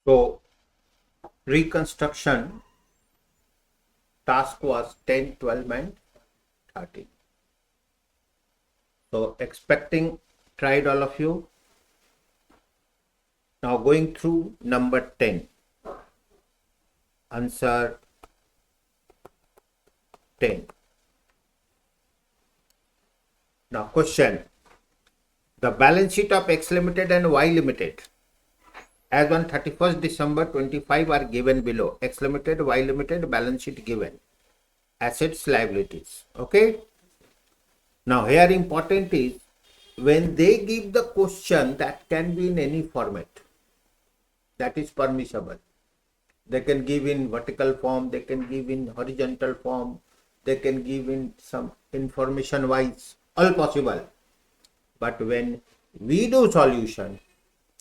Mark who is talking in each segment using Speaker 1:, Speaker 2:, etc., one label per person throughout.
Speaker 1: So reconstruction task was 10, 12 and 13. So expecting tried all of you. Now going through number 10. Answer 10. Now question. The balance sheet of X Limited and Y Limited as on 31st December 25 are given below. X Limited, Y Limited balance sheet given. Assets, liabilities. Okay. Now here important is when they give the question, that can be in any format. That is permissible. They can give in vertical form, they can give in horizontal form, they can give in some information wise, all possible. But when we do solution,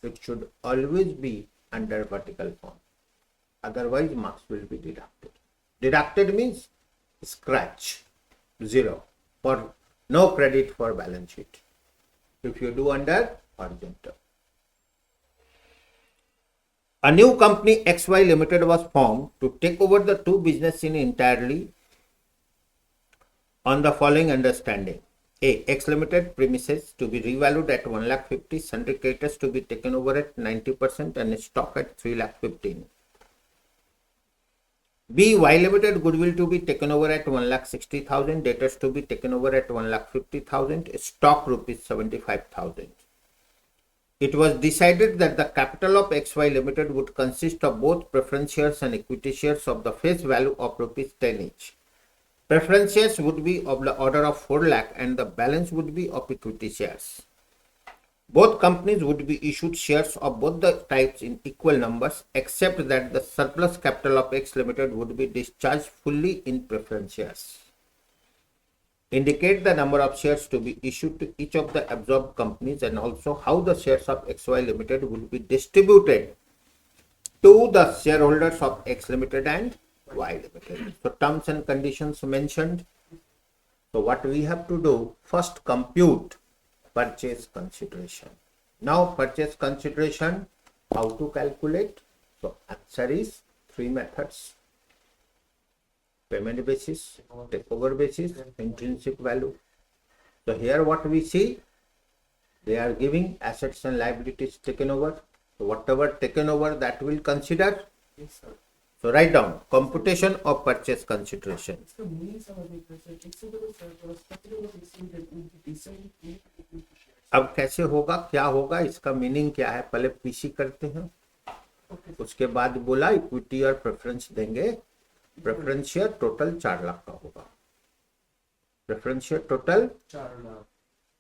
Speaker 1: it should always be under vertical form. Otherwise, marks will be deducted. Deducted means scratch, 0, for no credit for balance sheet. If you do under horizontal. A new company XY Limited was formed to take over the two businesses entirely on the following understanding. A. X Limited premises to be revalued at 1,50,000, syndicators to be taken over at 90% and stock at 3,15,000. B. Y Limited goodwill to be taken over at 1,60,000, debtors to be taken over at 1,50,000, stock rupees 75,000. It was decided that the capital of XY Limited would consist of both preference shares and equity shares of the face value of rupees 10 each. Preference shares would be of the order of 4 lakh and the balance would be of equity shares. Both companies would be issued shares of both the types in equal numbers, except that the surplus capital of X Limited would be discharged fully in preference shares. Indicate the number of shares to be issued to each of the absorbed companies and also how the shares of XY Limited will be distributed to the shareholders of X Limited and Y Limited. So terms and conditions mentioned. So what we have to do, first compute purchase consideration. Now purchase consideration, how to calculate? So answer is 3 methods. Payment basis, takeover basis, intrinsic value. So here what we see, they are giving assets and liabilities taken over. So whatever taken over, that will consider.
Speaker 2: Yes, sir.
Speaker 1: So write down computation of purchase consideration. अब कैसे होगा, क्या होगा, इसका meaning क्या है, पहले PC करते हैं, उसके बाद बोला इक्विटी और प्रेफरेंस देंगे. प्रेफरेंस शेयर टोटल 4 लाख का होगा. प्रेफरेंस शेयर टोटल
Speaker 2: 4 लाख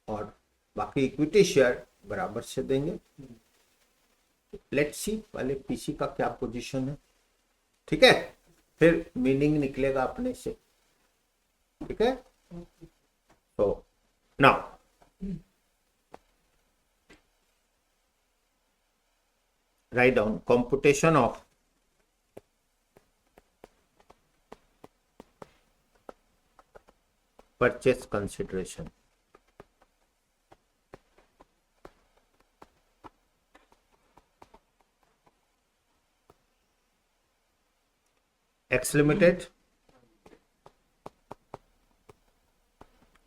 Speaker 1: और बाकी इक्विटी शेयर बराबर से देंगे. लेट्स सी पहले पीसी का क्या पोजीशन है. ठीक है, फिर मीनिंग निकलेगा अपने से. ठीक है. तो now write down computation of purchase consideration. X Limited,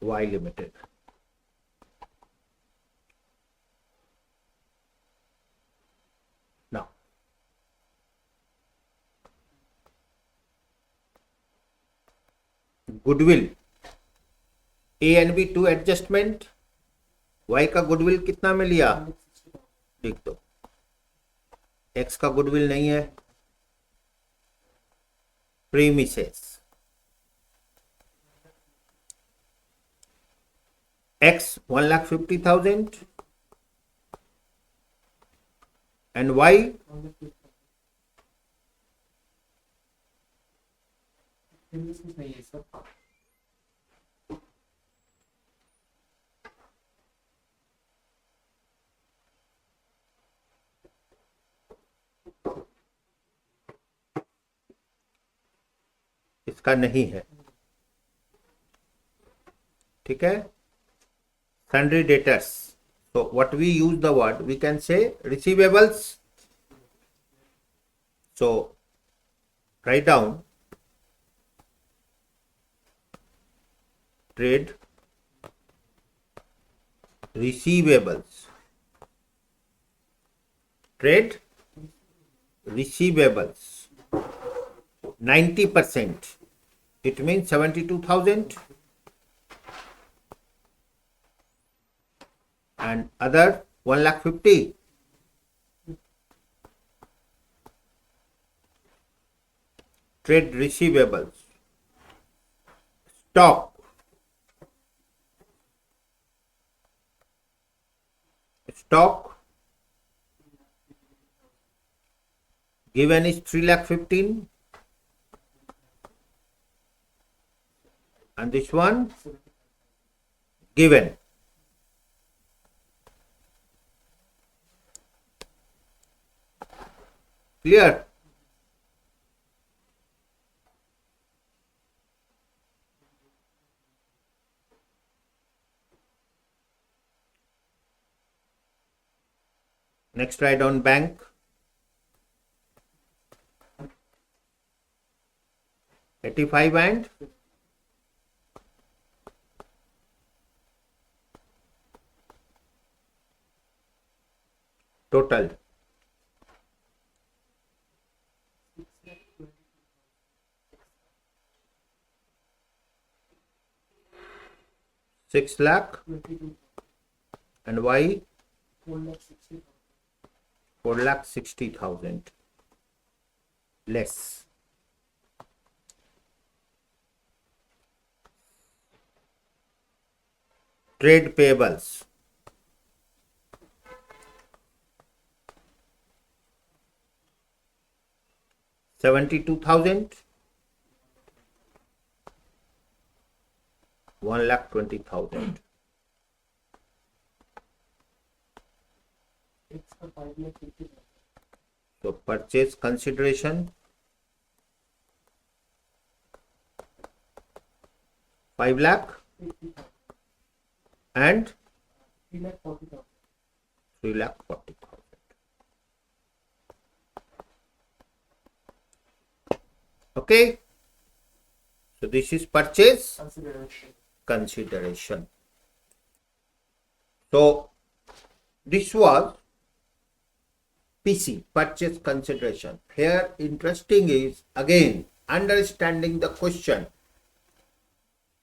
Speaker 1: Y Limited. Now, goodwill A and B 2 adjustment. Y का गुडविल कितना में लिया, लिख दो. X का गुडविल नहीं है. प्रीमिसेस X 1,50,000 and Y
Speaker 2: नहीं है सर.
Speaker 1: इसका नहीं है. ठीक है. Sundry debtors. So what we use the word, we can say receivables. So write down trade receivables. Trade receivables 90%. It means 72,000, and other 1,50,000. Trade receivables. Stock. Stock given is 3,15,000, and this one given. Clear? Next, write down bank. 85 and total. Six lakh, and why 4,60,000 less. Trade payables. $72,000, 1,20,000. So purchase consideration 5 lakh and 3,40,000. Okay. So this is purchase consideration. So this was PC, purchase consideration. Here interesting is again understanding the question.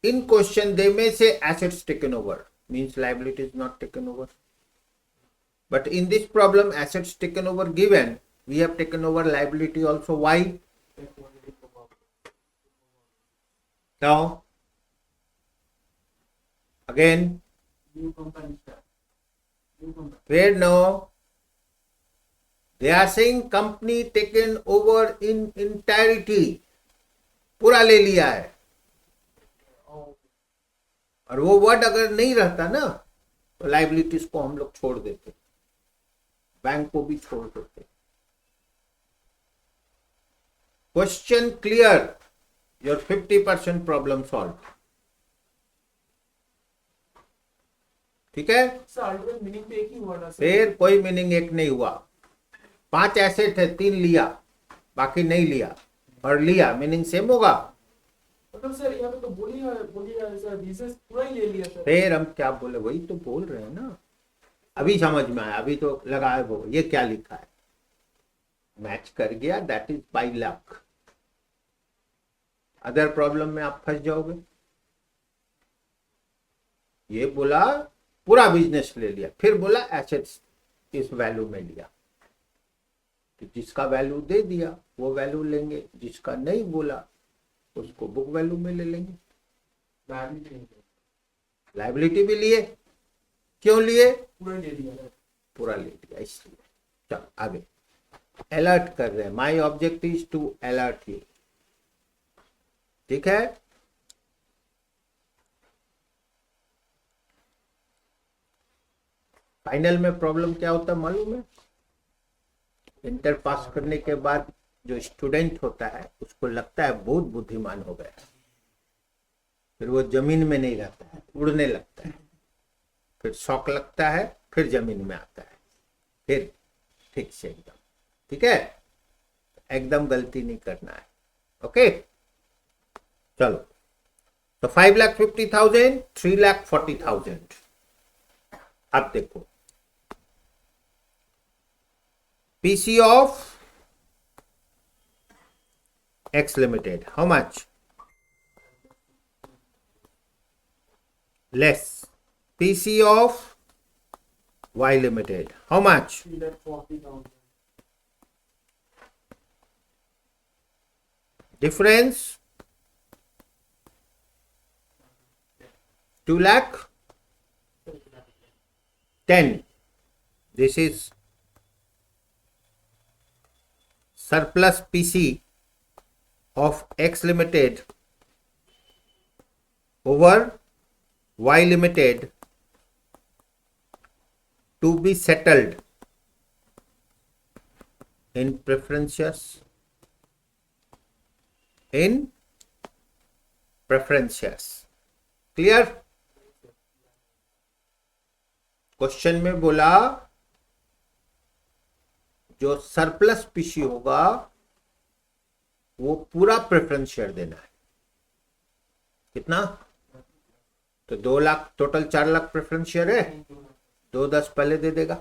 Speaker 1: In question they may say assets taken over, means liability is not taken over. But in this problem assets taken over given, we have taken over liability also. Why? Now again where now they are saying company taken over in entirety, पूरा ले लिया है, और वो word अगर नहीं रहता ना तो लाइबिलिटीज को हम लोग छोड़ देते, बैंक को भी छोड़ देते. Question clear, your 50% problem solve. ठीक है,
Speaker 2: मीनिंग तो एक ही हुआ ना सर.
Speaker 1: फिर कोई मीनिंग एक नहीं हुआ. 5 एसेट है, 3 लिया, बाकी नहीं लिया, और लिया मीनिंग सेम होगा.
Speaker 2: मतलब सर यहाँ पे तो बोलिए सर रीजन पूरा ही ले लिया सर.
Speaker 1: फिर हम क्या बोले, वही तो बोल रहे हैं ना. अभी समझ में आया, अभी तो लगाए वो ये क्या लिखा है, मैच कर गया, that is by luck. Other problem में आप फंस जाओगे. ये बोला पूरा बिजनेस ले लिया, फिर बोला एसेट्स इस वैल्यू में लिया. तो जिसका वैल्यू दे दिया वो वैल्यू लेंगे, जिसका नहीं बोला उसको बुक वैल्यू में ले लेंगे. लाइबिलिटी भी लिए, क्यों लिए,
Speaker 2: पूरा ले लिया.
Speaker 1: पूरा ले लिया इसलिए. चलो आगे अलर्ट कर रहे हैं. My objective is to alert you. ठीक है, फाइनल में प्रॉब्लम क्या होता है मालूम है. इंटर पास करने के बाद जो स्टूडेंट होता है उसको लगता है बहुत बुद्धिमान हो गया, फिर वो जमीन में नहीं रहता है, उड़ने लगता है, फिर शौक लगता है, फिर जमीन में आता है, फिर ठीक से एकदम. ठीक है, एकदम गलती नहीं करना है। ओके चलो, तो 5,50,000, 3,40,000। अब देखो PC of X Limited, how much? Less. PC of Y Limited, how much?
Speaker 2: 3,40,000.
Speaker 1: Difference 2,10,000. This is surplus PC of X Limited over Y Limited to be settled in preferences. In preferences. Clear? Question में बोला जो surplus PC होगा वो पूरा preference share देना है। कितना? तो 2 lakh, total 4 lakh preference share है। 2,10 पहले दे देगा,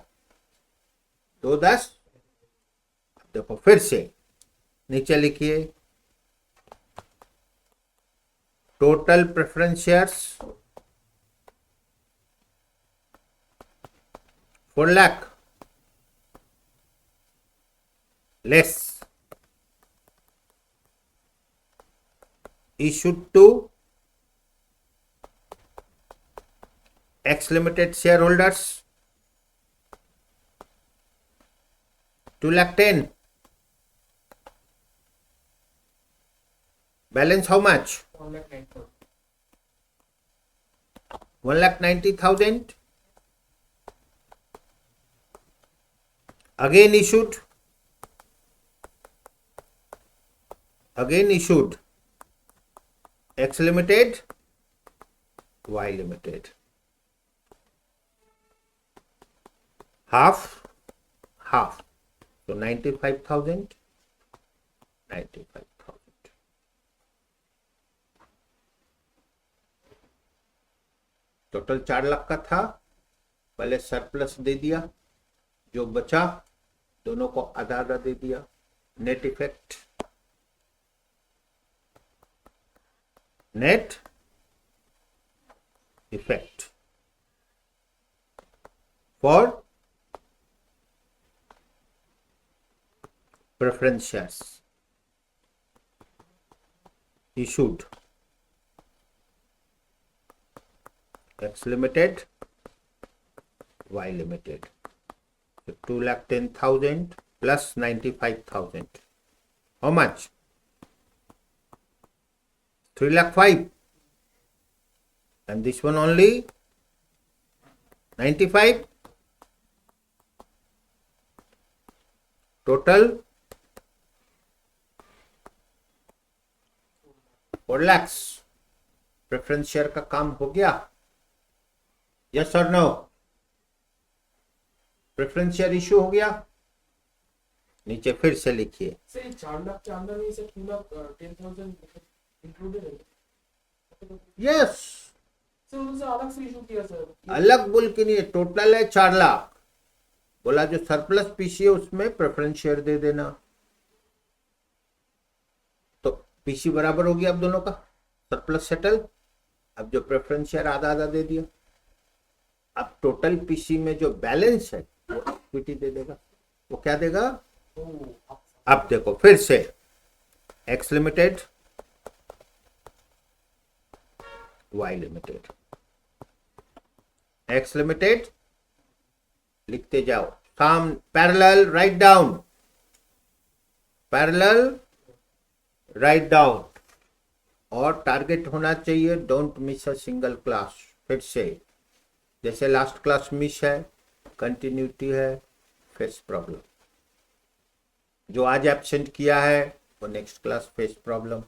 Speaker 1: 2,10। देखो फिर से नीचे लिखिए, total preference shares 4 lakh less issued to X Limited shareholders 2,10,000. Balance how much? 1,90,000. Again issued X Limited, Y Limited. Half. So 95,000. Total 4 lakh का था, पहले सरप्लस दे दिया, जो बचा दोनों को आधा आधा दे दिया। Net effect, for preference shares issued X Limited, Y Limited. So 2,10,000 plus 95,000. How much? 3,05,000. And this one only 95. Total 4 lakhs. Preference share का काम हो गया? यस और नो? प्रेफरेंस शेयर इश्यू हो गया? नीचे फिर से लिखिए।
Speaker 2: सर 4 लाख के अंदर में से 2,10,000 इंक्लूडेड है।
Speaker 1: यस,
Speaker 2: सर उनसे अलग से इशू किया सर।
Speaker 1: अलग बोल के नहीं है, टोटल है 4 लाख। बोला जो सरप्लस पीसी है उसमें प्रेफरेंस शेयर दे देना। तो पीसी बराबर हो गया अब दोनों का, सरप्लस सेटल। अब जो प्रेफरेंस शेयर आधा आधा दे दिया, अब टोटल पीसी में जो बैलेंस है वो इक्विटी दे देगा। वो क्या देगा? अब देखो फिर से X limited, Y limited. X limited लिखते जाओ, same parallel write down, parallel write down. और टारगेट होना चाहिए don't miss a single class. फिर से जैसे लास्ट क्लास मिस है, कंटिन्यूटी है, फेस प्रॉब्लम। जो आज एब्सेंट किया है वो नेक्स्ट क्लास फेस प्रॉब्लम।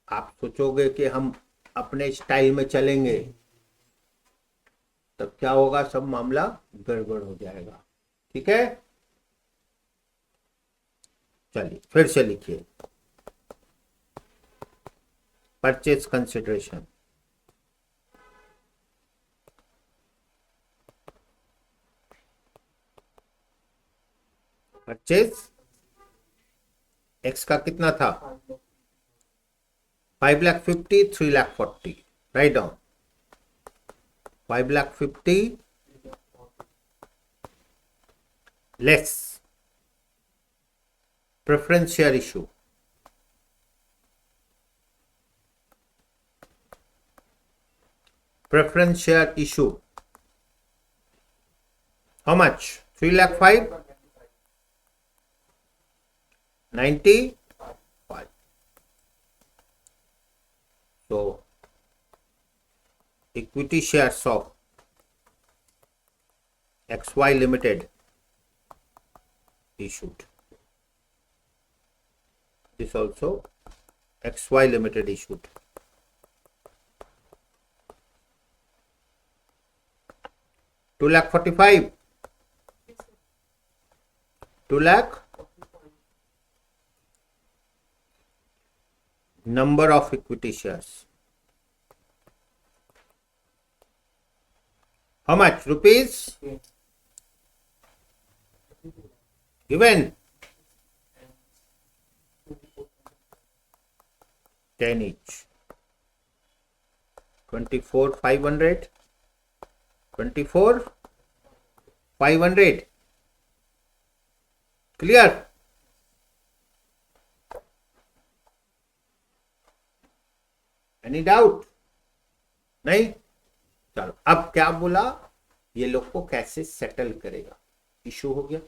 Speaker 1: आप सोचोगे कि हम अपने स्टाइल में चलेंगे, तब क्या होगा? सब मामला गड़बड़ हो जाएगा। ठीक है, चलिए फिर से लिखिए, परचेज कंसिडरेशन, परचेज एक्स का कितना था, 5,50,000, 3,40,000, write down, 5,50,000 less preference share issue, preference share issue, how much, 3,05,000, 95. So equity shares of XY Limited issued. This also XY Limited issued. Two lakh 45. 2 lakh. Number of equity shares. How much rupees? Given 10 each. 24,500. 24,500. Clear? Any doubt? नहीं? चलो अब क्या बोला, ये लोग को कैसे settle करेगा, इशू हो गया.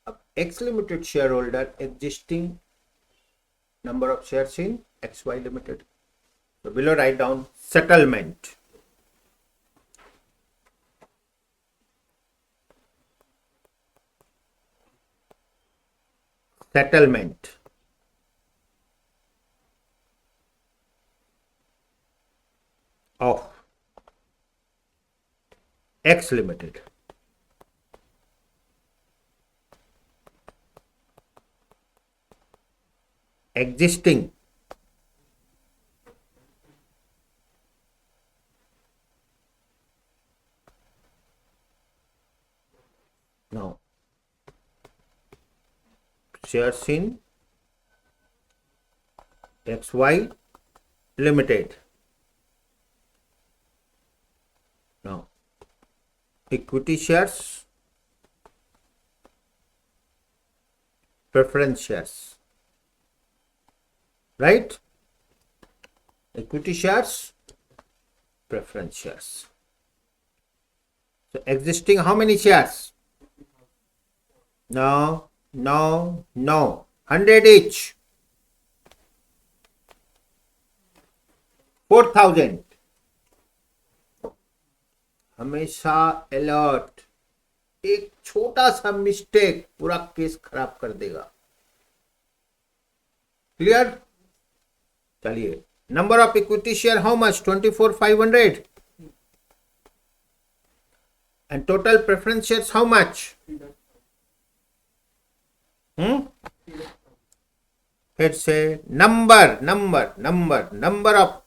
Speaker 1: अब x limited share holder existing number of shares in XY Limited. So below write down settlement. Settlement of X Limited. Existing now shares in XY Limited. Now equity shares, preference shares, right? Equity shares, preference shares. So existing how many shares? No, 100 each. 4,000. हमेशा alert, एक छोटा सा mistake पूरा case खराब कर देगा. Clear? चलिए, number of equity share how much, 24,500. And total preference shares how much, फिर से नंबर ऑफ,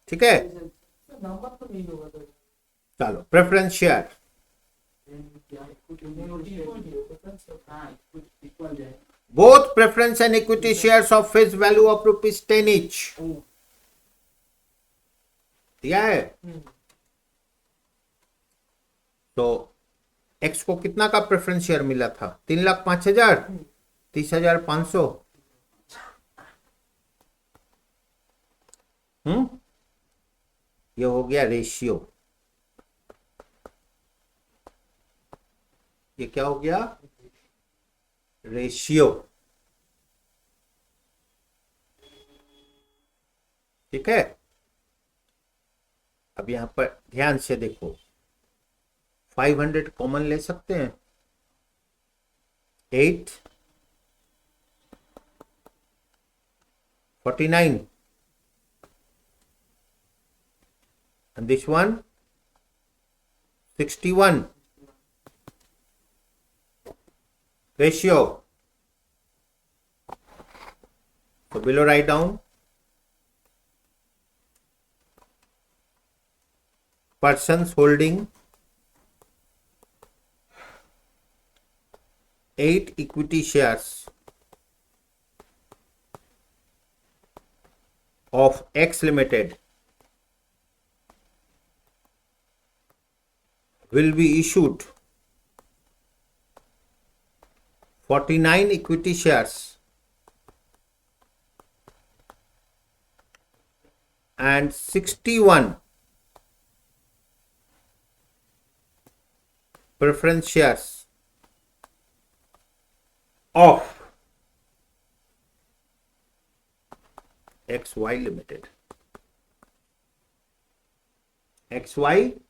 Speaker 1: ठीक है.
Speaker 2: नंबर तो नहीं होगा तो
Speaker 1: चलो preference share, both preference and equity shares of face value of rupees 10 each. दिया है. तो एक्स को कितना का प्रेफरेंस शेयर मिला था, 3,05,000, 30,500. ये हो गया रेशियो. ये क्या हो गया, रेशियो. ठीक है. अब यहां पर ध्यान से देखो, 500 कॉमन ले सकते हैं, 8, 49 and this one 61. ratio. So below write down persons holding 8 equity shares of X Limited will be issued 49 equity shares and 61 preference shares of XY Limited. XY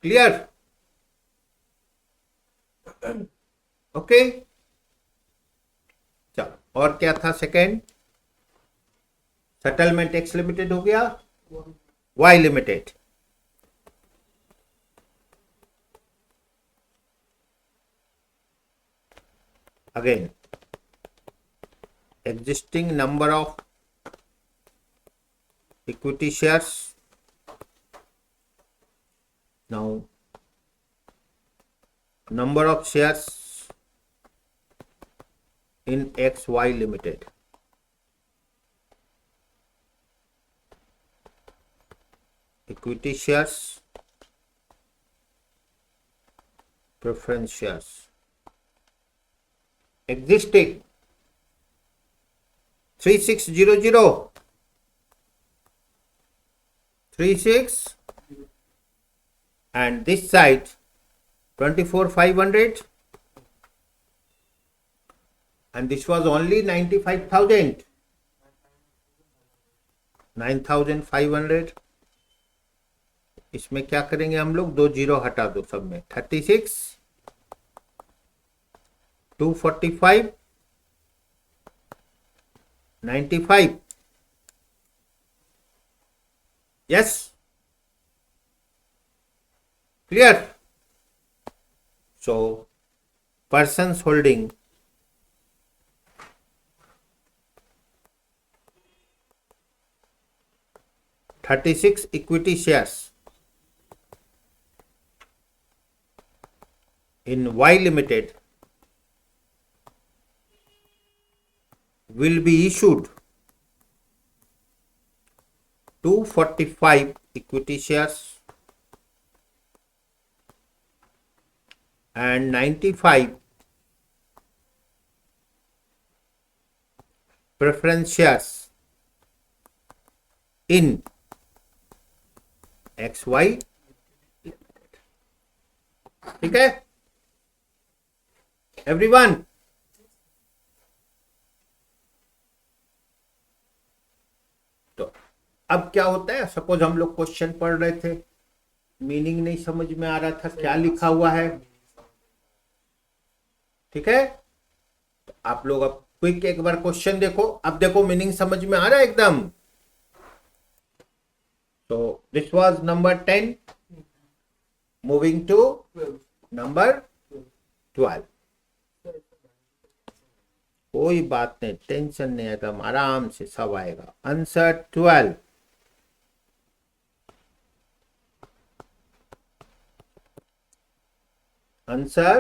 Speaker 1: clear? Okay चलो, और क्या था सेकेंड? सेटलमेंट एक्स लिमिटेड हो गया, Y limited. Again existing number of equity shares. Now number of shares in XY Limited. Equity shares, preference shares. Existing 3600 36 and this side 24,500 and this was only 95,000 9,500. इसमें क्या करेंगे हम लोग? 2 zero हटा दो सब में. 36 245 95. Yes, clear? So persons holding 36 equity shares in Y Limited will be issued 245 equity shares and 95 preference shares in XY Limited. ठीक है एवरीवन? तो अब क्या होता है, सपोज हम लोग क्वेश्चन पढ़ रहे थे, मीनिंग नहीं समझ में आ रहा था क्या लिखा हुआ है. ठीक है, तो आप लोग अब क्विक एक बार क्वेश्चन देखो. अब देखो मीनिंग समझ में आ रहा है एकदम. तो this was number 10. Moving to number 12. कोई बात नहीं, टेंशन नहीं, एकदम आराम से सब आएगा. Answer 12. Answer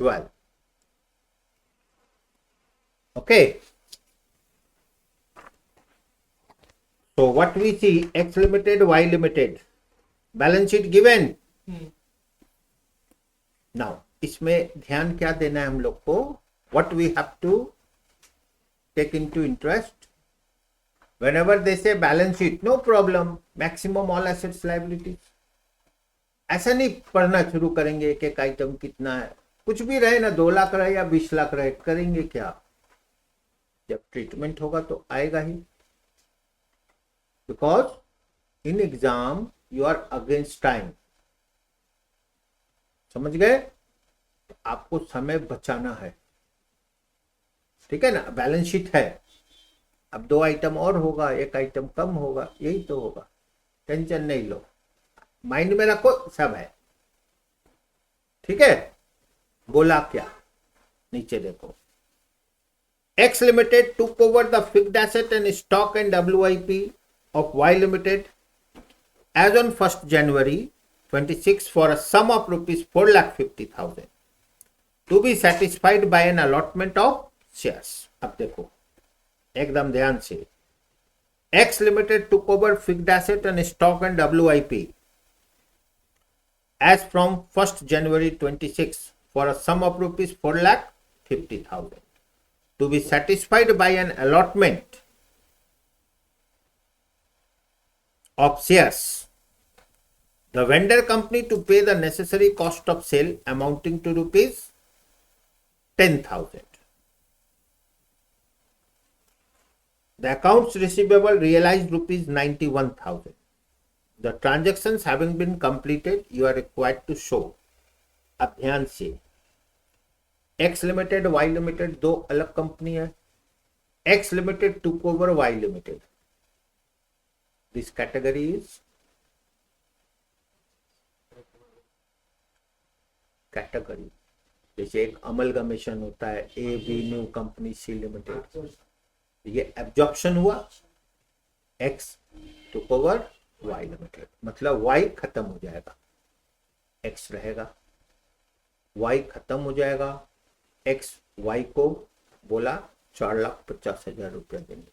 Speaker 1: 12. Okay. So what we see, X Limited, Y Limited, balance sheet given. Now इसमें ध्यान क्या देना है हम लोग को? What we have to take into interest whenever they say balance sheet, no problem, maximum all assets liabilities. ऐसा नहीं पढ़ना शुरू करेंगे एक एक आइटम कितना है, कुछ भी रहे ना, 2 लाख रहे या 20 लाख रहे, करेंगे क्या? जब ट्रीटमेंट होगा तो आएगा ही. Because in exam you are against time. समझ गए? आपको समय बचाना है. ठीक है ना? बैलेंस शीट है, अब 2 आइटम और होगा, 1 आइटम कम होगा, यही तो होगा. टेंशन नहीं लो, माइंड में रखो सब है. ठीक है? बोला क्या? नीचे देखो, X Limited took over the fixed asset and stock and WIP of Y Limited as on 1st January 26 for a sum of rupees 4,50,000 to be satisfied by an allotment of shares. अब देखो एकदम ध्यान से, X Limited took over fixed asset and stock and WIP as from 1st January 26 for a sum of rupees 4,50,000 to be satisfied by an allotment of shares. The vendor company to pay the necessary cost of sale amounting to rupees 10,000. The accounts receivable realized rupees 91,000. The transactions having been completed, you are required to show. अब ध्यान से, X Limited, Y Limited दो अलग company है. X Limited took over Y Limited. This category is category. जैसे एक amalgamation होता है, A B new company C limited, ये एब्जॉर्प्शन हुआ, X took over Y limited, मतलब Y खत्म हो जाएगा, X रहेगा. Y खत्म हो जाएगा, X Y को बोला 4,50,000 रुपया देंगे.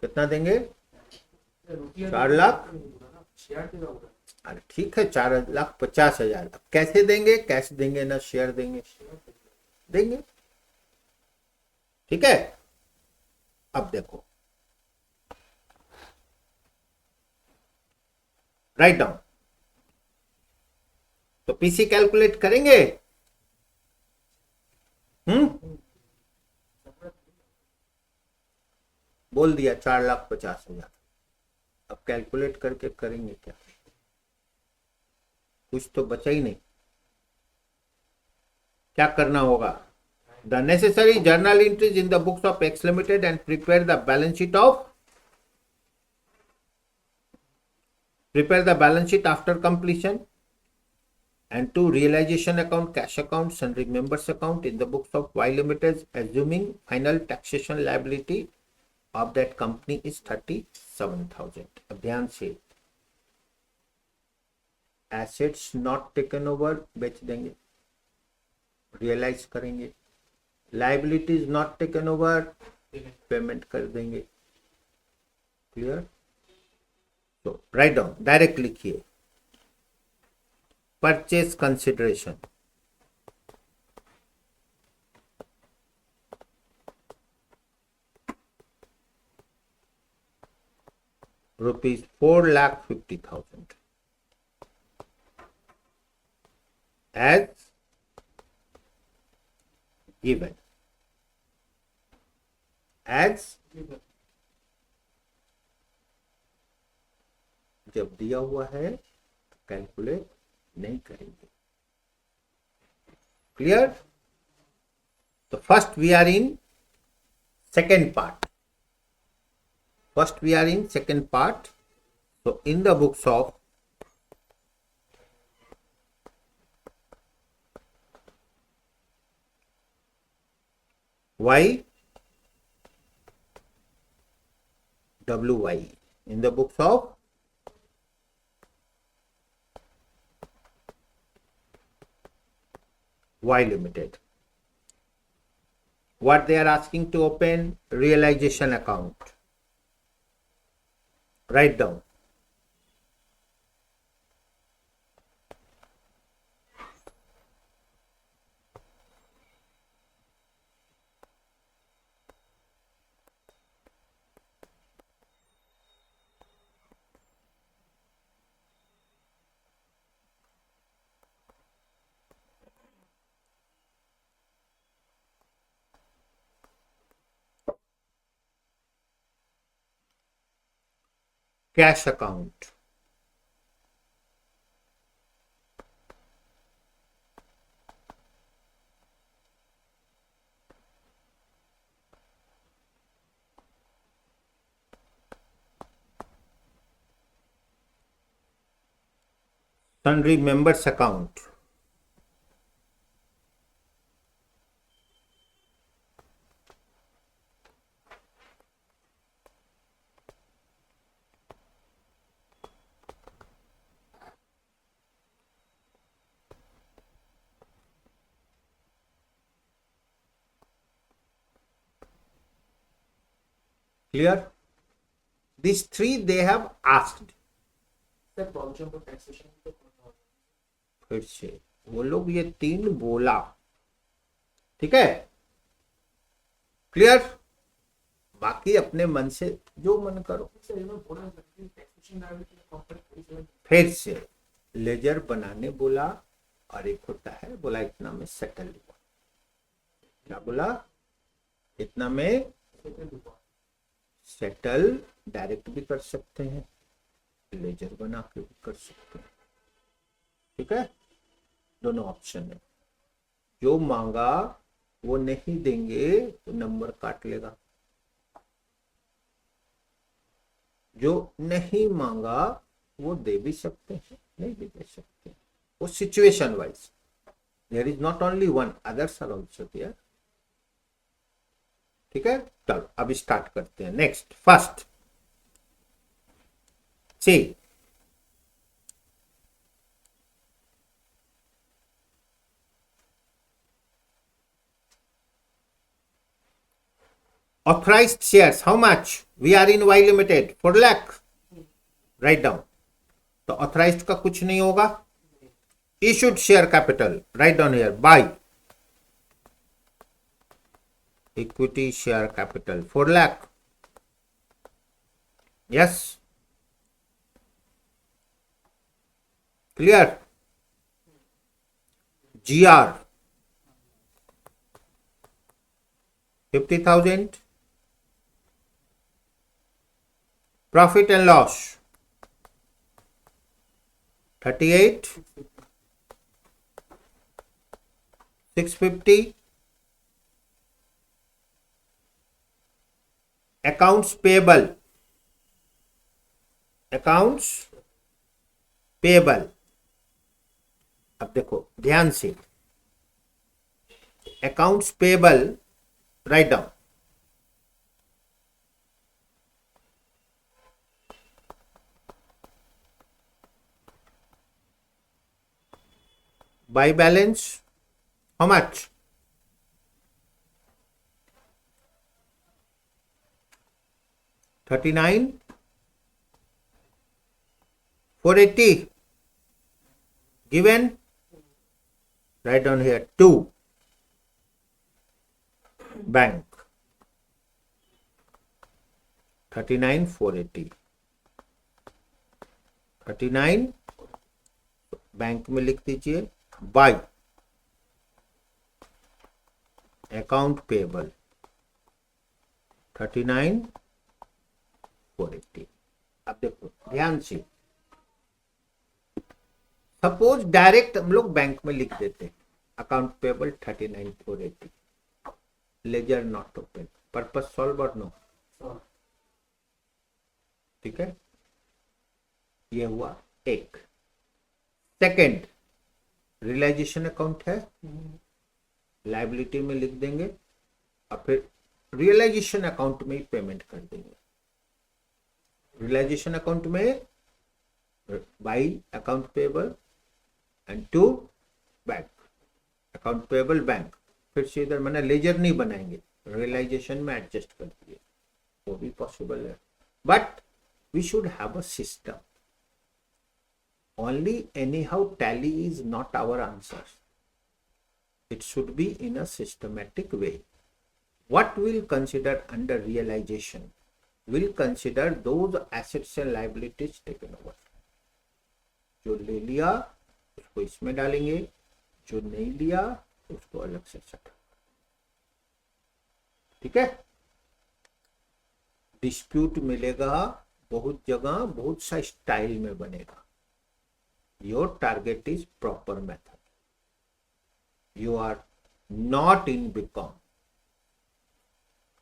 Speaker 1: कितना देंगे? 4 लाख. अरे ठीक है, 4,50,000. अब कैसे देंगे? कैश देंगे ना शेयर देंगे? देंगे. ठीक है. अब देखो, राइट डाउन. तो पीसी कैलकुलेट करेंगे. बोल दिया 4,50,000. अब कैलकुलेट करके करेंगे क्या? कुछ तो बचा ही नहीं. क्या करना होगा? The necessary journal entries in the books of X Limited and prepare the balance sheet after completion, and to realization account, cash account, sundry members account in the books of Y Limited, assuming final taxation liability of that company is 37,000. अब ध्यान से, assets not taken over बेच देंगे, realise करेंगे. Liabilities not taken over, payment कर देंगे. Clear? तो write down, direct लिखिए. Purchase consideration rupees 4,50,000 as given. As जब दिया हुआ है तो कैलकुलेट नहीं करेंगे. क्लियर? तो first we are in second part. So in the books of Y WY, in the books of Y Limited, what they are asking to open? Realization account. Write down. Cash account. Sundry members account. Clear? These three they have asked.
Speaker 2: Sir provision for taxation तो
Speaker 1: फिर से वो लोग ये तीन बोला, ठीक है? क्लियर? बाकी अपने मन से जो मन करो.
Speaker 2: सर इन्होंने बोला कि taxation liability complex
Speaker 1: फिर से लेजर बनाने बोला, और एक होता है बोला इतना में सेटल हुआ. क्या बोला? इतना में सेटल डायरेक्ट भी कर सकते हैं, लेजर बना के भी कर सकते हैं. ठीक है, दोनों ऑप्शन है. जो मांगा वो नहीं देंगे तो नंबर काट लेगा, जो नहीं मांगा वो दे भी सकते हैं, नहीं भी दे सकते हैं. वो situation wise. There is not only one, others are also there. ठीक है, चलो अब स्टार्ट करते हैं. Next, first C, authorized shares, how much? We are in Y Limited, 4 lakh. Write down. तो authorized का कुछ नहीं होगा. Issued share capital, write down here, buy. Equity share capital, 4 lakh. Yes. Clear? GR, 50,000. Profit and loss, 38, 650. Accounts payable, accounts payable. अब देखो ध्यान से, accounts payable, write down. Buy balance, how much? 39, 480. Given, write down here 2. Bank, 39, 480. 39 bank में लिख दीजिए. Bye account payable 39, 480. अब देखो ध्यान से, सपोज डायरेक्ट हम लोग बैंक में लिख देते account payable 39, 480, ledger not open. Purpose solve और नो? ठीक है, ये हुआ एक. सेकंड, रियलाइजेशन अकाउंट है, लायबिलिटी में लिख देंगे और फिर रियलाइजेशन अकाउंट में ही पेमेंट कर देंगे. रियलाइजेशन अकाउंट में by account payable and to bank, account payable bank. फिर से इधर मैंने लेजर नहीं बनाएंगे, रियलाइजेशन में एडजस्ट कर दिए, वो भी पॉसिबल है. But we should have a system. Only anyhow tally is not our answer. It should be in a systematic way. What we'll consider under realization? We'll consider those assets and liabilities taken over. जो ले लिया उसको इसमें डालेंगे, जो नहीं लिया उसको अलग से सटा. ठीक है, डिस्प्यूट मिलेगा बहुत जगह, बहुत सा स्टाइल में बनेगा. Your target is proper method. You are not in BCom.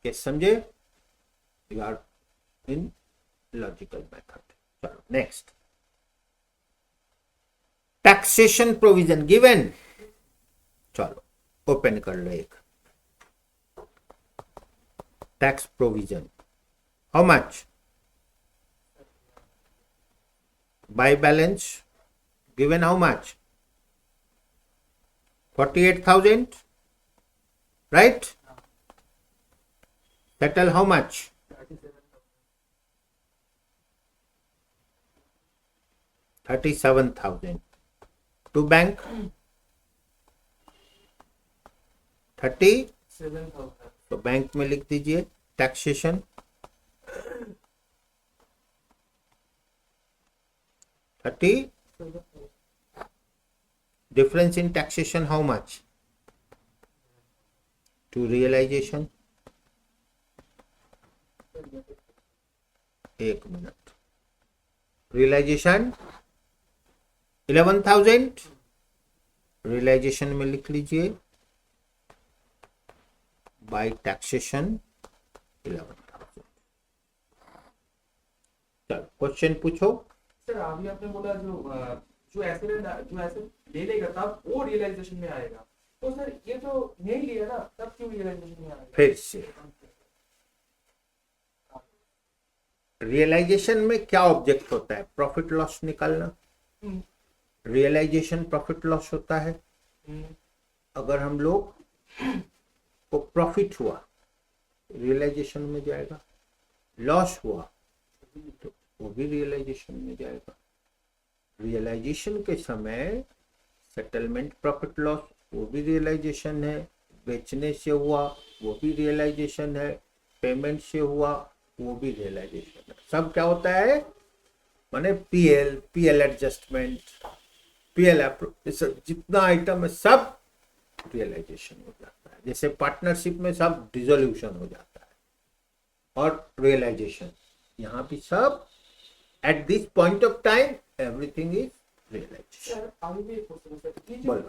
Speaker 1: क्या समझे? You are in logical method. चलो next. Taxation provision given. चलो ओपन कर लो एक. Tax provision. How much? Buy balance. Given how much? 48,000, right? Settle how much? 37,000 to bank 30,
Speaker 2: 7,000.
Speaker 1: तो bank में लिख दीजिए taxation 30. Difference in taxation how much? To realization. एक मिनट. Realization 11,000. Realization में लिख लीजिए by taxation 11,000. चलो क्वेश्चन पूछो.
Speaker 2: सर अभी आपने बोला जो एसेट ले लेगा तब वो रियलाइजेशन में आएगा, तो सर ये तो नहीं लिया ना, तब क्यों रियलाइजेशन में आएगा?
Speaker 1: फिर से रियलाइजेशन में क्या ऑब्जेक्ट होता है? प्रॉफिट लॉस निकालना. रियलाइजेशन प्रॉफिट लॉस होता है. अगर हम लोग को प्रॉफिट हुआ रियलाइजेशन में जाएगा, लॉस हुआ तो वो भी रियलाइजेशन में जाएगा. रियलाइजेशन के समय सेटलमेंट प्रॉफिट लॉस वो भी रियलाइजेशन है, बेचने से हुआ वो भी रियलाइजेशन है, पेमेंट से हुआ वो भी रियलाइजेशन है. सब क्या होता है? माने पीएल एडजस्टमेंट, पीएल जितना आइटम है सब रियलाइजेशन हो जाता है. जैसे पार्टनरशिप में सब डिसोल्यूशन हो जाता है और रियलाइजेशन, यहाँ भी सब at this point of time everything is realization.
Speaker 2: Sir अभी भी एक क्वेश्चन है सर, ये जो
Speaker 1: बोलो.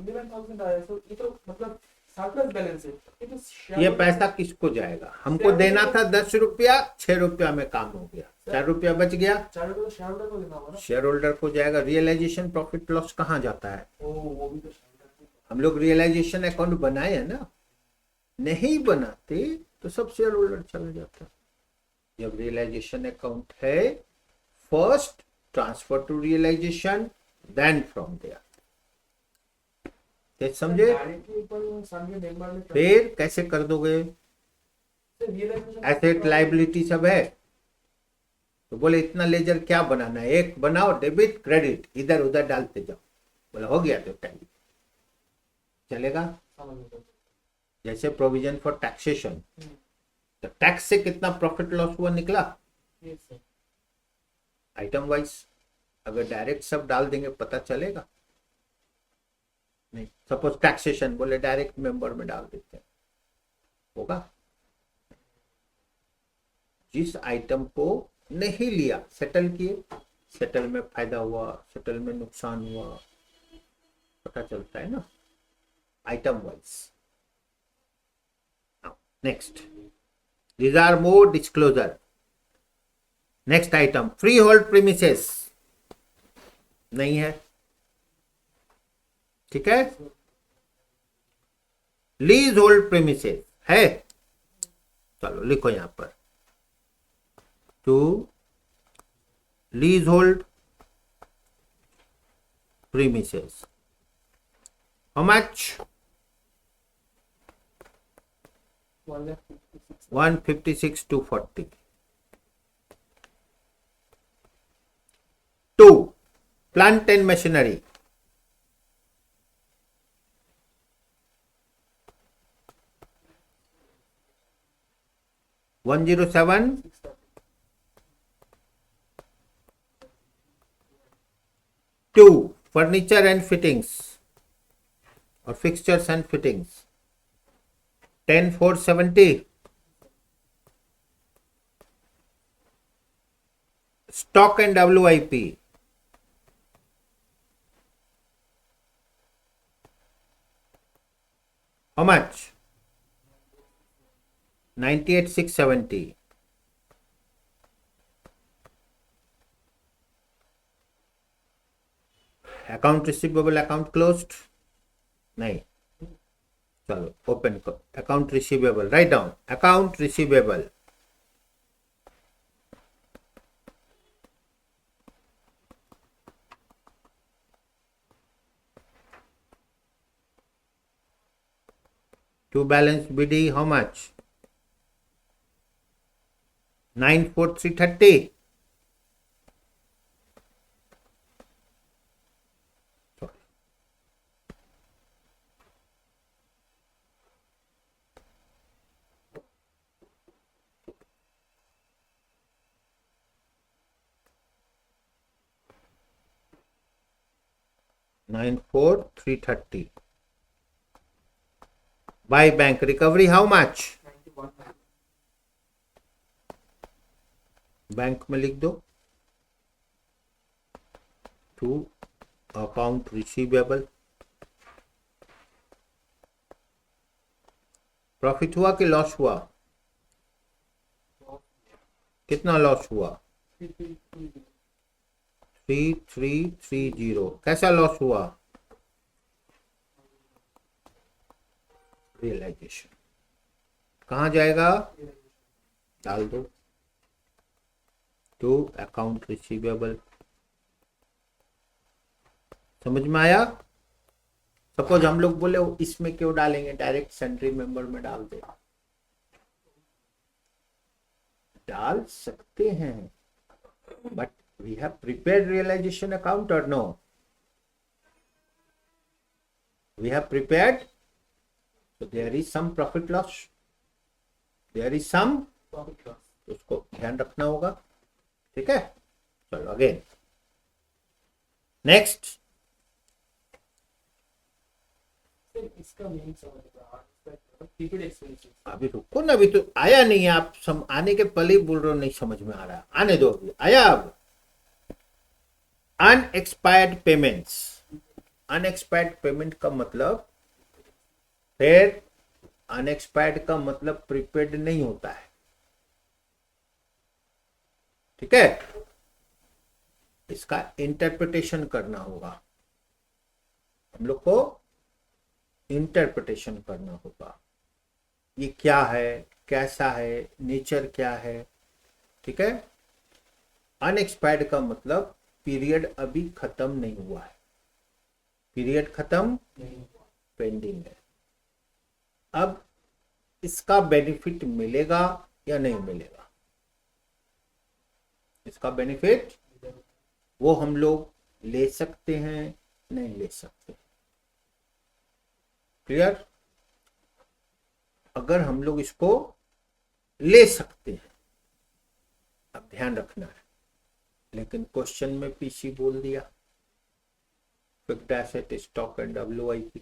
Speaker 2: 11,000 आया सर, ये तो मतलब सरप्लस बैलेंस है, ये तो
Speaker 1: ये पैसा किसको जाएगा? हमको देना था 10 रुपया, 6 रुपया में काम हो गया, 4 रुपया बच गया,
Speaker 2: 4 रुपये शेयर होल्डर को देना होगा ना.
Speaker 1: शेयर होल्डर को जाएगा. रियलाइजेशन प्रॉफिट लॉस कहाँ जाता है?
Speaker 2: वो भी तो
Speaker 1: हम लोग रियलाइजेशन अकाउंट बनाए है ना, नहीं बनाते तो सब शेयर होल्डर चला जाता. जब रियलाइजेशन अकाउंट है, first transfer to realization, then from there. समझे? फिर कैसे कर दोगे? एसेट लाइबिलिटी सब है तो बोले इतना लेजर क्या बनाना है, एक बनाओ, डेबिट क्रेडिट इधर उधर डालते जाओ. बोला हो गया तो टैली चलेगा. जैसे प्रोविजन फॉर टैक्सेशन, तो टैक्स से कितना प्रॉफिट लॉस हुआ निकला आइटम वाइज. अगर डायरेक्ट सब डाल देंगे पता चलेगा नहीं. सपोज टैक्सेशन बोले डायरेक्ट मेंबर में डाल देते हैं, होगा? जिस आइटम को नहीं लिया सेटल किए, सेटल में फायदा हुआ, सेटल में नुकसान हुआ, पता चलता है ना item wise. Next, these are more disclosure. Next item, free hold premises नहीं है, ठीक है. लीज होल्ड प्रीमिसेस है. चलो लिखो यहां पर, to leasehold premises how much? 156,240. 2 plant and machinery. $107. 2 furniture and fittings or fixtures and fittings. 10,470. Stock and WIP. How much? 98,670. Account receivable, account closed? नहीं. चलो ओपन करो. Account receivable, write down account receivable. To balance BD how much? 94,330. 94,330. By bank recovery how much?
Speaker 2: 91.
Speaker 1: Bank में लिख दो to account receivable. Profit हुआ कि loss हुआ? कितना लॉस हुआ? 3330. कैसा लॉस हुआ? रियलाइजेशन. कहाँ जाएगा? डाल दो टू अकाउंट रिसीवेबल. समझ में आया? सपोज हम लोग बोले इसमें क्यों डालेंगे, डायरेक्ट सेंट्री मेंबर में डाल दे. डाल सकते हैं, but we have prepared realization account और no? We have prepared. So there is some profit loss, there is some
Speaker 2: Profit loss.
Speaker 1: उसको ध्यान रखना होगा. ठीक है, चलो अगेन नेक्स्ट.
Speaker 2: सर इसका मीनिंग समझ रहा प्रीपेड एक्सपेंसेस.
Speaker 1: अभी रुको ना, अभी तो आया नहीं है. आप आने के पहले ही बोल रहे हो नहीं समझ में आ रहा. आने दो, अभी आया. अब अनएक्सपायर्ड पेमेंट्स. अनएक्सपायर्ड पेमेंट का मतलब, फिर अनएक्सपायर्ड का मतलब प्रीपेड नहीं होता है. ठीक है, इसका इंटरप्रिटेशन करना होगा. हम लोग को इंटरप्रिटेशन करना होगा. ये क्या है, कैसा है, नेचर क्या है. ठीक है, अनएक्सपायर्ड का मतलब पीरियड अभी खत्म नहीं हुआ है. पीरियड खत्म
Speaker 2: नहीं.
Speaker 1: पेंडिंग है. अब इसका बेनिफिट मिलेगा या नहीं मिलेगा? इसका बेनिफिट वो हम लोग ले सकते हैं, नहीं ले सकते. क्लियर? अगर हम लोग इसको ले सकते हैं, अब ध्यान रखना है, लेकिन क्वेश्चन में पीसी बोल दिया fixed asset stock and WIP.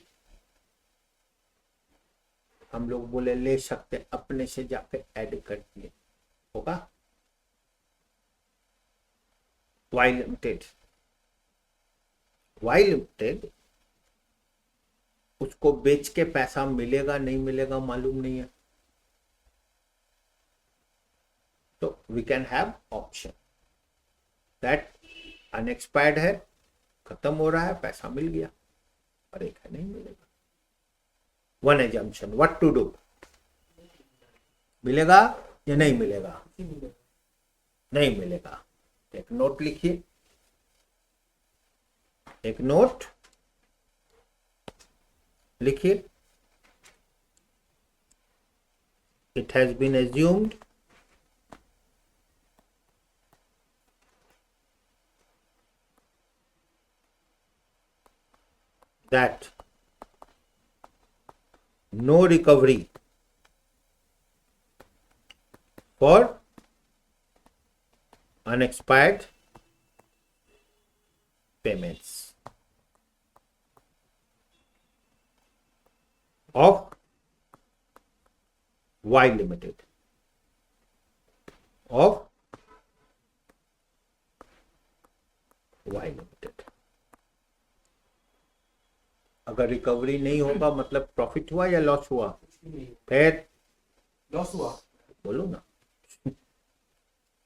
Speaker 1: हम लोग बोले ले सकते, अपने से जाके ऐड कर दिए, होगा? Y limited. वाई लिमिटेड उसको बेच के पैसा मिलेगा नहीं मिलेगा मालूम नहीं है. तो we can have option that unexpired है, खत्म हो रहा है, पैसा मिल गया, और एक है नहीं मिलेगा. One assumption, what to do? मिलेगा या नहीं मिलेगा? नहीं मिलेगा. एक नोट लिखिए, एक नोट लिखिए. It has been assumed that no recovery for unexpired payments of Y Limited, of Y Limited. अगर रिकवरी नहीं होगा मतलब प्रॉफिट हुआ या लॉस हुआ? फिर
Speaker 2: लॉस हुआ.
Speaker 1: बोलो ना,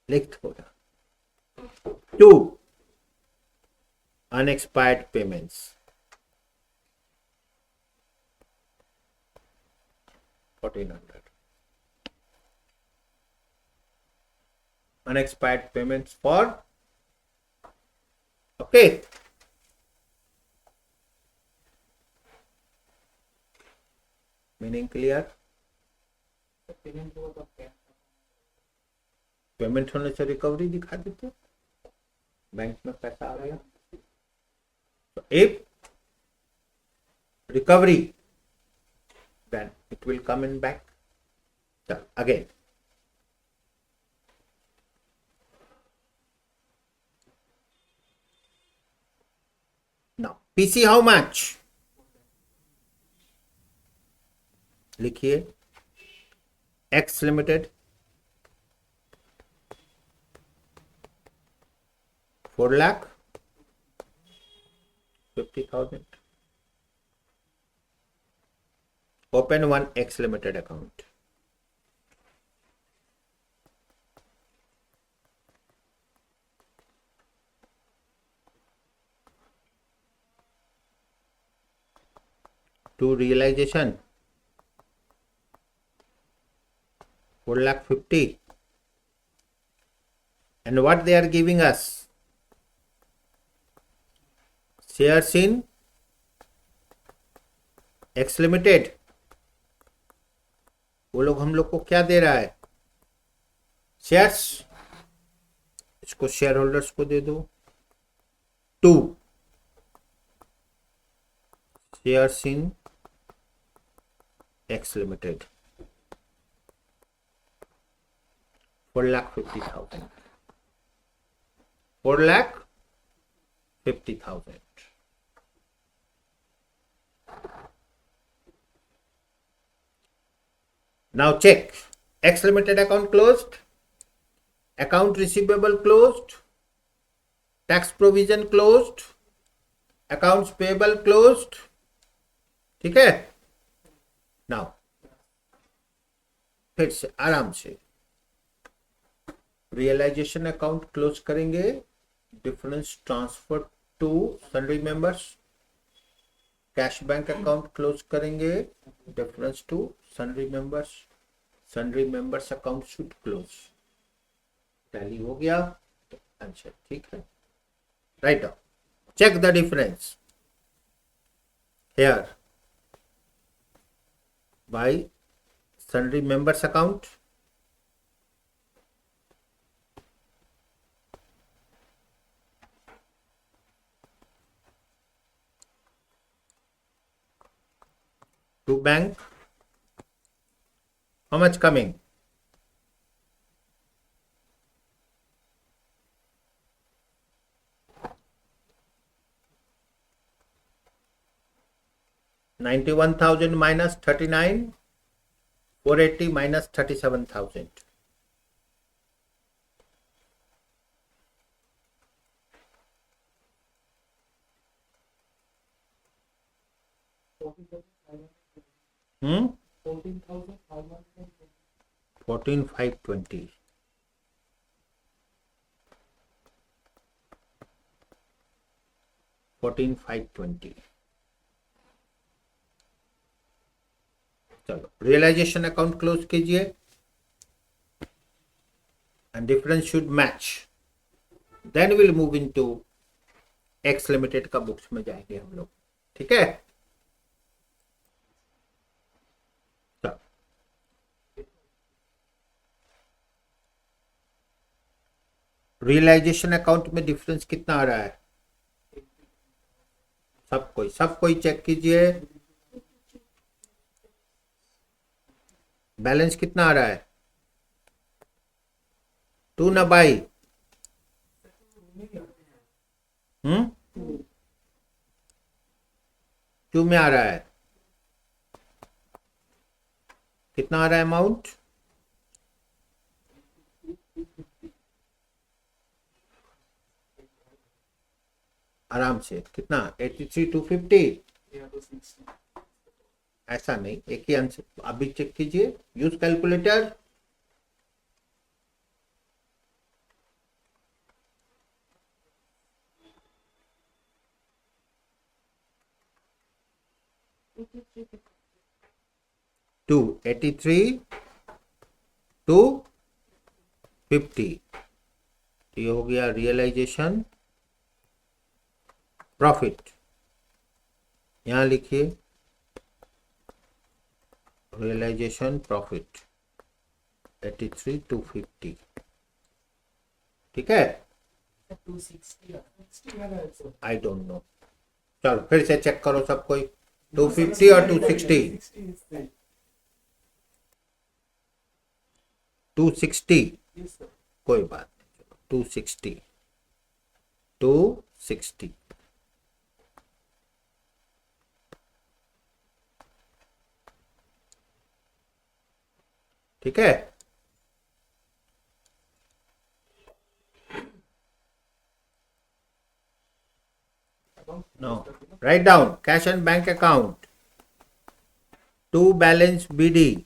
Speaker 1: लिख थोड़ा. To unexpired payments, 1400. Unexpired payments for, okay, meaning clear?
Speaker 2: Payment हुआ तब क्या?
Speaker 1: पेमेंट होने से रिकवरी दिखा देते, बैंक में पैसा आ गया. तो if recovery then it will come in back. So again, now TC how much, लिखिए x limited 4,50,000. Open one X limited account. To realization 4,50,000. And what they are giving us? Shares in X limited. वो लोग हम लोग को क्या दे रहा है? Shares. इसको शेयर होल्डर्स को दे दो. 2 shares in X limited 4,50,000. 4,50,000. Now check. X limited account closed. Account receivable closed. Tax provision closed. Accounts payable closed. ठीक है. Now फिर से आराम से रियलाइजेशन अकाउंट क्लोज करेंगे. Difference transfer to sundry members. Cash bank account close करेंगे. Difference to sundry members. Sundry members account should close. Tally हो गया तो आंसर ठीक है. Write down. Check the difference here by sundry members account. To bank, how much coming? $91,000 minus 39, 480 minus 37,000. Hmm? 14,520. चलो realization account close कीजिए. And difference should match. Then will move into X limited का books में जाएंगे हम लोग. ठीक है. Realisation account में डिफरेंस कितना आ रहा है? सब कोई चेक कीजिए. बैलेंस कितना आ रहा है? 2 ना बाई. 2 में आ रहा है. कितना आ रहा है अमाउंट? आराम से कितना? 83,250. ऐसा नहीं, एक ही आंसर. अभी चेक कीजिए. Use calculator. टू 83,250. ये हो गया रियलाइजेशन प्रॉफिट. यहां लिखिए रियलाइजेशन प्रॉफिट 83,250. ठीक है.
Speaker 2: 260
Speaker 1: आई डोंट नो. चलो फिर से चेक करो सब कोई. 250 और 260. 260. कोई बात नहीं. 260. ठीक है. No. Write down cash and bank account. To balance BD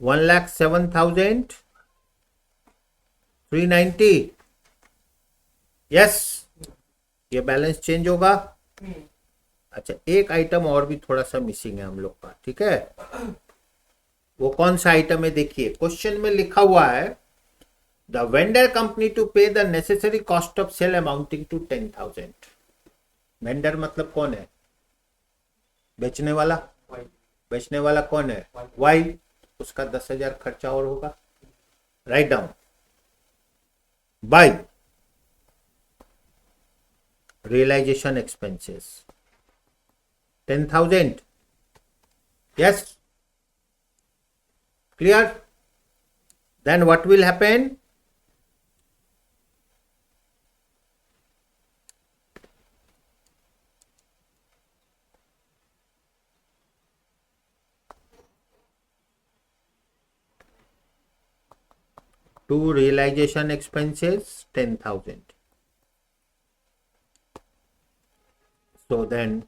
Speaker 1: 1,07,390. Yes, ये बैलेंस चेंज होगा. अच्छा, एक आइटम और भी थोड़ा सा मिसिंग है हम लोग का. ठीक है, वो कौन सा आइटम है देखिए. क्वेश्चन में लिखा हुआ है the vendor company to pay the necessary cost of sale amounting to 10,000. Vendor मतलब कौन है? बेचने वाला. बेचने वाला कौन है? वाई. उसका 10,000 खर्चा और होगा. Write down. By realization expenses 10,000. Yes, clear? Then what will happen? To realization expenses 10,000. So then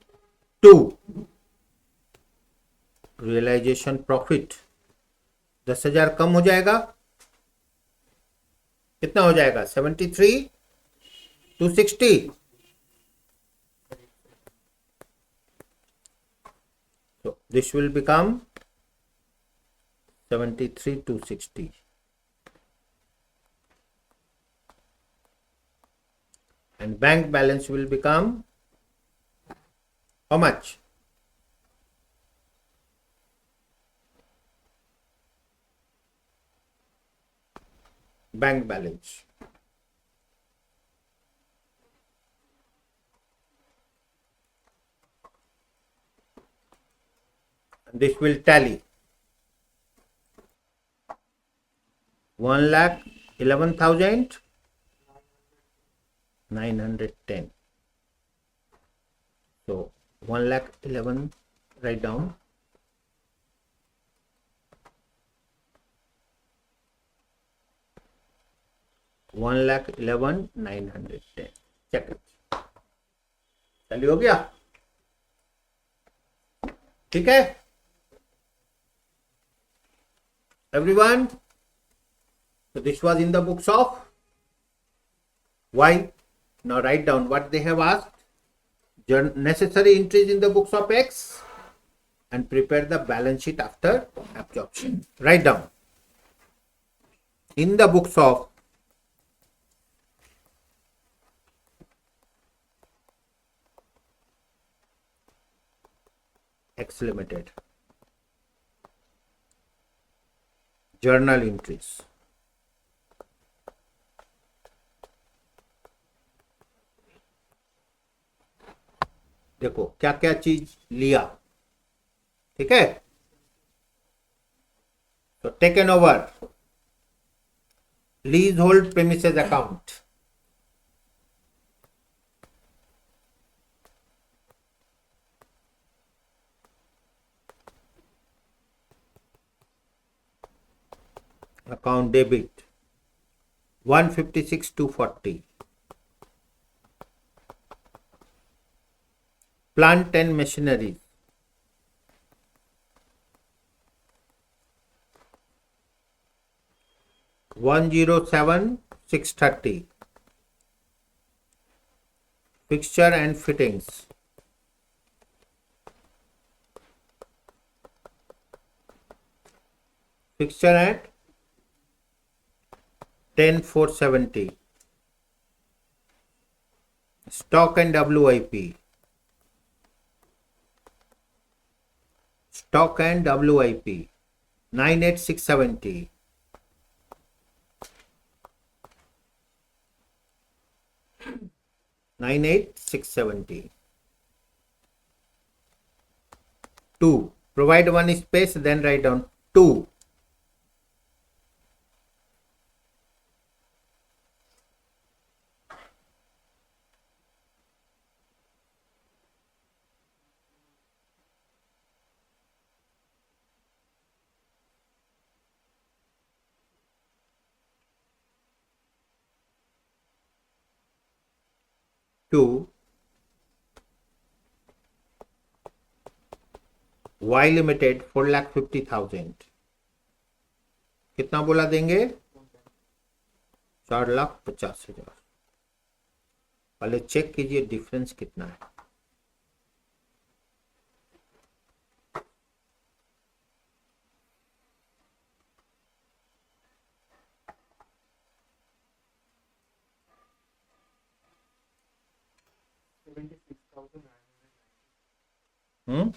Speaker 1: 2 realization profit 10,000 कम हो जाएगा. कितना हो जाएगा? 73,260. So this will become 73,260. And bank balance will become how much? Bank balance. And this will tally 1,11,910. So 1,11,000, write down. $1,11,910. Check. चलिए, हो गया. ठीक है everyone. So this was in the books of Y. Now write down what they have asked. Necessary entries in the books of X and prepare the balance sheet after absorption. Write down in the books of X Limited journal entries. देखो क्या क्या चीज लिया. ठीक है, तो taken over lease hold premises account. Account debit 156,240. Plant and machinery 107,630. Fixture and fittings at 10,470. Stock and WIP. Stock and WIP 98,670. Two. Provide one space, then write down 2. to Y Limited 4,50,000. कितना बोला देंगे? 4,50,000. पहले check कीजिए difference कितना है. हम्म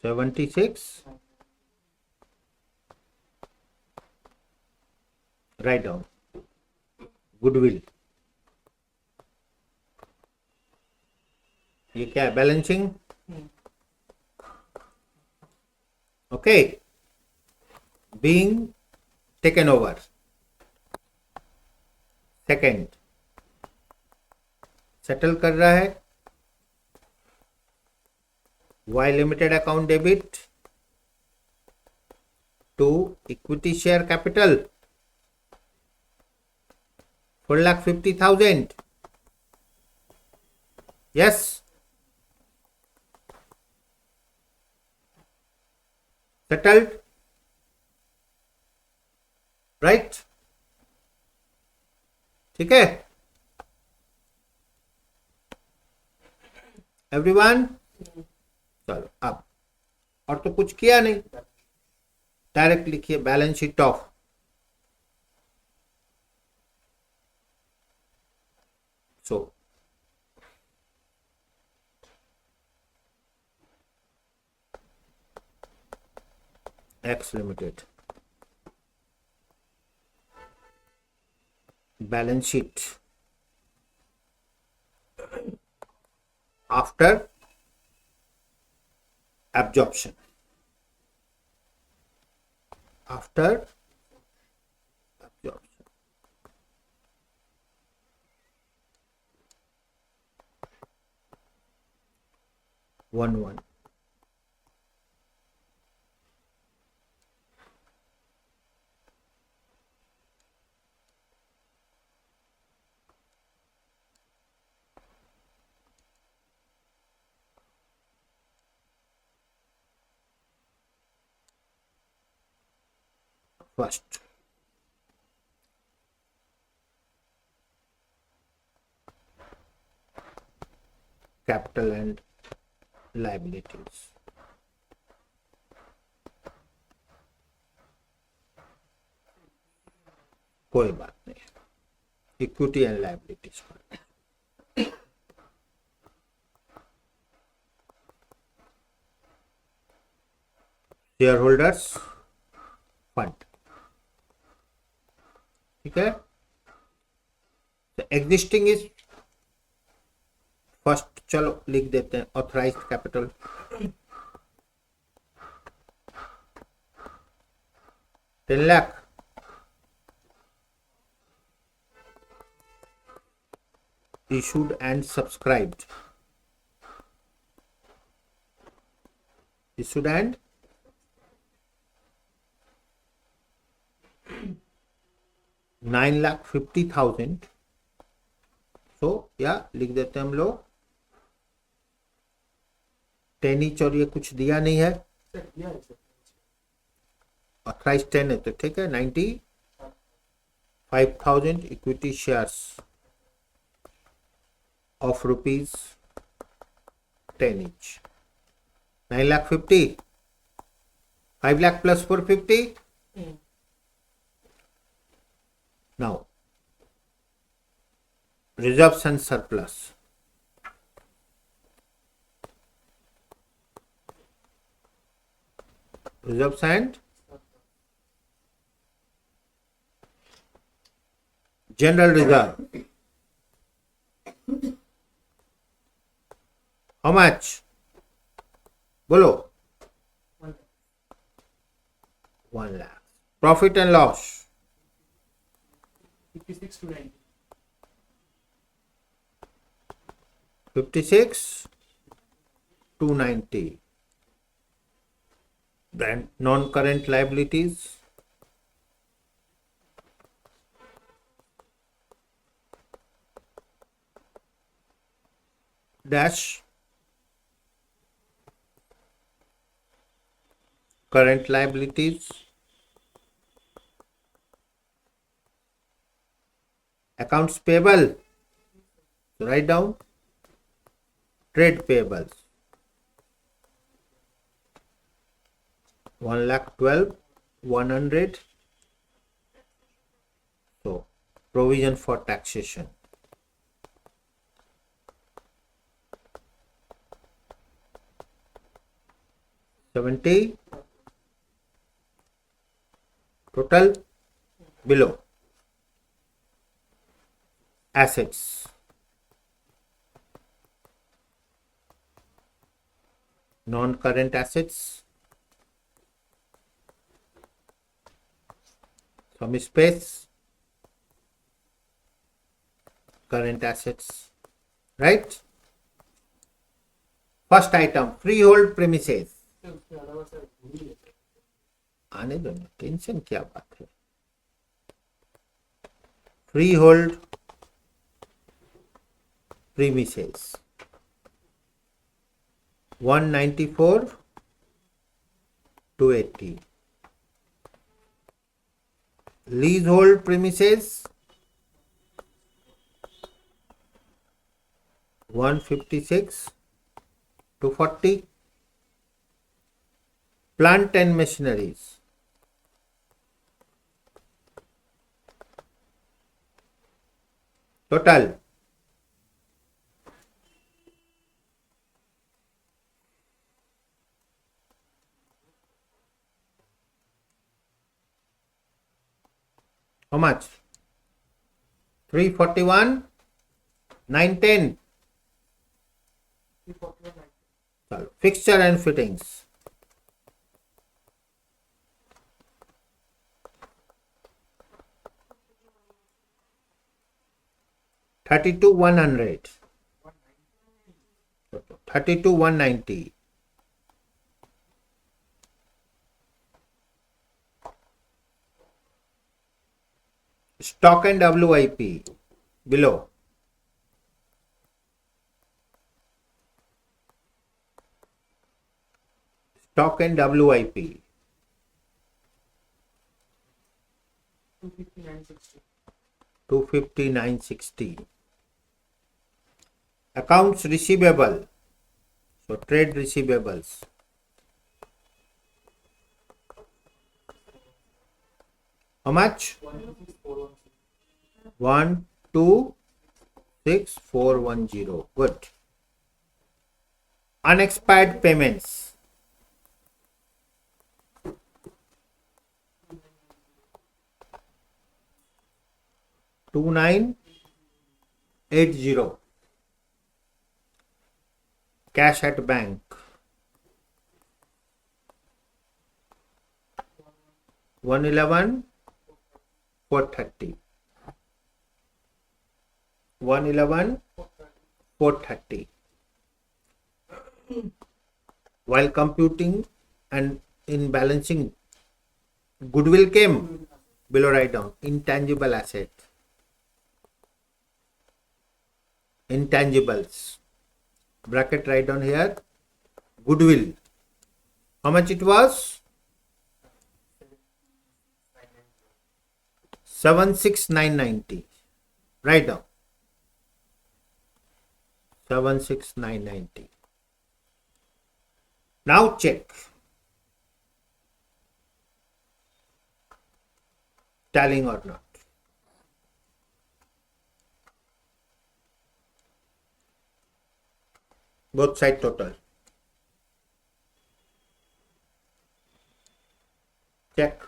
Speaker 1: 76. Write down. Goodwill. ये क्या है? Balancing. Okay. Being taken over. Second settle कर रहा है. Y Limited account debit to equity share capital 4,50,000. Yes. Settled. Right. ठीक है एवरीवन. चलो अब और तो कुछ किया नहीं. डायरेक्ट लिखिए balance sheet of so X Limited balance sheet after absorption. After absorption. One. First, capital and liabilities. कोई बात नहीं. Equity and liabilities. Share holders fund. ठीक है. Existing is first. चलो लिख देते हैं authorised capital. ₹10,00,000. issued and subscribed. Issued and $9,50,000. सो या लिख देते हैं हम लोग 10 each. और ये कुछ दिया नहीं है. ऑथराइज 10 है तो ठीक है. 95,000 equity shares of rupees 10 each. 9,50,000. 5 lakh plus 450. Now reserves and surplus. Reserves and general reserve. How much? बोलो. 1 lakh. Profit and loss.
Speaker 2: 56 to 90.
Speaker 1: 56 to 90. Then non-current liabilities. dash current liabilities, accounts payable, so write down trade payables 1,12,100. So provision for taxation, $70 total below. Assets, non-current assets, some space, current assets, right? First item, freehold premises.
Speaker 2: Sir उसके अलावा sir भूल ही है
Speaker 1: आने दो ना, tension क्या बात है. Freehold premises 194 280. Leasehold premises 156 240. Plant and machineries total how much? 341 910.
Speaker 2: 341
Speaker 1: चलो, fixture and fittings 32,100. 32,190. Stock and WIP below. Stock and WIP
Speaker 2: 259.60
Speaker 1: 259.60. Accounts receivable, so trade receivables how much? 126,410. Good. Unexpired payments 2980. Cash at bank 111,430. 111,430. While computing and in balancing, goodwill came below. Write down intangible asset, intangibles, bracket write down here goodwill. How much it was? 76,990. Write down 76,990. Now check tallying or not. Both side total. Check.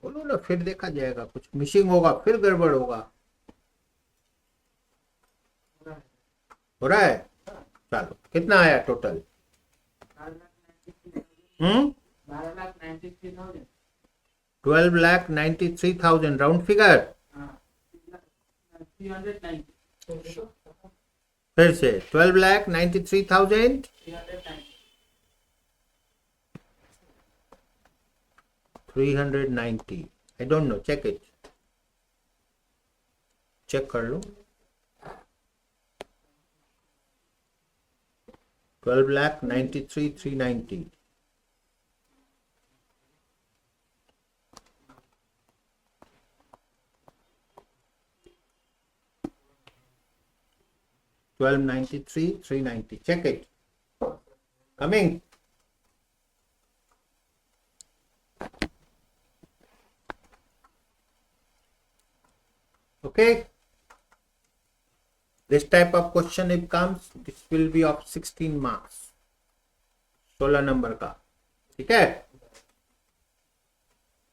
Speaker 1: बोलो ना, फिर देखा जाएगा, कुछ missing होगा फिर गड़बड़ होगा। हो रहा है, चलो कितना आया टोटल? 12,93,000 round figure. फिर से 12,93,000 390। I don't know, check it, check कर लो। 12,93,390। $12,93,390, check it. Coming. Okay. This type of question if comes, this will be of 16 marks, 16 number का। ठीक है,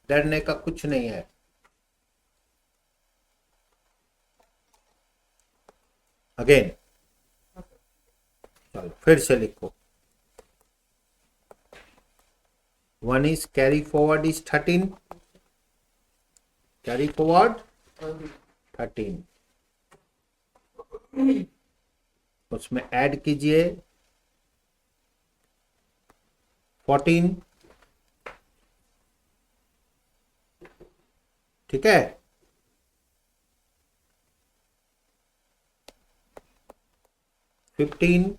Speaker 1: डरने का कुछ नहीं है। अगेन चलो फिर से लिखो। 1 is carry forward is 13, carry forward 13, उसमें ऐड कीजिए 14। ठीक है, 15,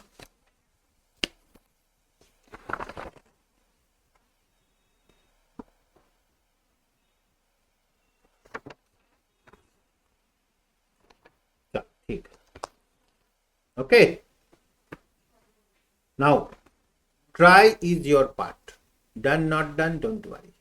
Speaker 1: 'चल ठीक है। Okay, now try is your part, done not done don't worry.